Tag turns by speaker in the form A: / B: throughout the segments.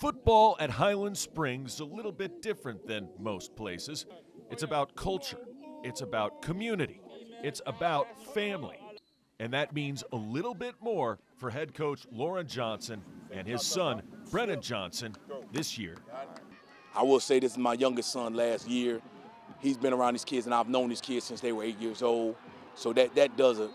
A: Football at Highland Springs is a little bit different than most places. It's about culture. It's about community. It's about family. And that means a little bit more for head coach Lauren Johnson and his son, Brennan Johnson, this year.
B: I will say this is my youngest son last year. He's been around these kids, and I've known these kids since they were 8 years old. So that does a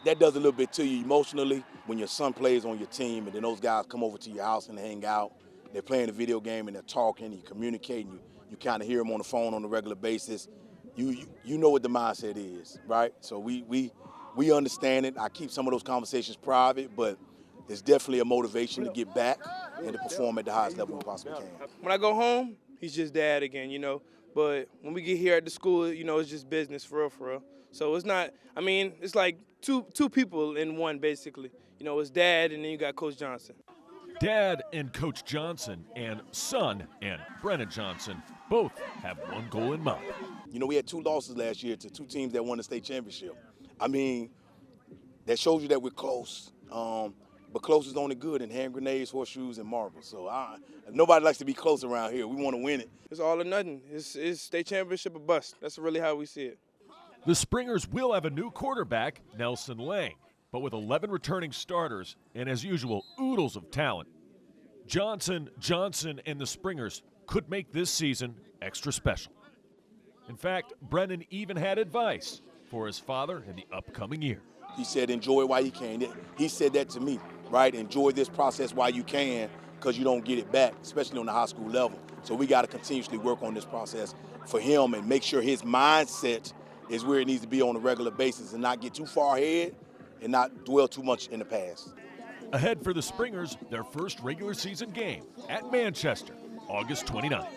B: little bit to you emotionally when your son plays on your team, and then those guys come over to your house and hang out. They're playing a video game and they're talking, you communicating, you kind of hear them on the phone on a regular basis. You know what the mindset is, right? So we understand it. I keep some of those conversations private, but there's definitely a motivation to get back and to perform at the highest level we possibly can.
C: When I go home, he's just dad again, But when we get here at the school, it's just business for real. So it's not, it's like two people in one, basically. It's dad and then you got Coach Johnson.
A: Dad and Coach Johnson and son and Brennan Johnson both have one goal in mind.
B: We had 2 losses last year to 2 teams that won the state championship. That shows you that we're close. But close is only good in hand grenades, horseshoes, and marbles. So nobody likes to be close around here. We want to win it.
C: It's all or nothing. It's state championship or bust. That's really how we see it.
A: The Springers will have a new quarterback, Nelson Lang, but with 11 returning starters and, as usual, oodles of talent. Johnson, and the Springers could make this season extra special. In fact, Brennan even had advice for his father in the upcoming year.
B: He said, enjoy it while you can. He said that to me, right? Enjoy this process while you can, because you don't get it back, especially on the high school level. So we got to continuously work on this process for him and make sure his mindset is where it needs to be on a regular basis and not get too far ahead and not dwell too much in the past.
A: Ahead for the Springers, their first regular season game at Manchester, August 29th.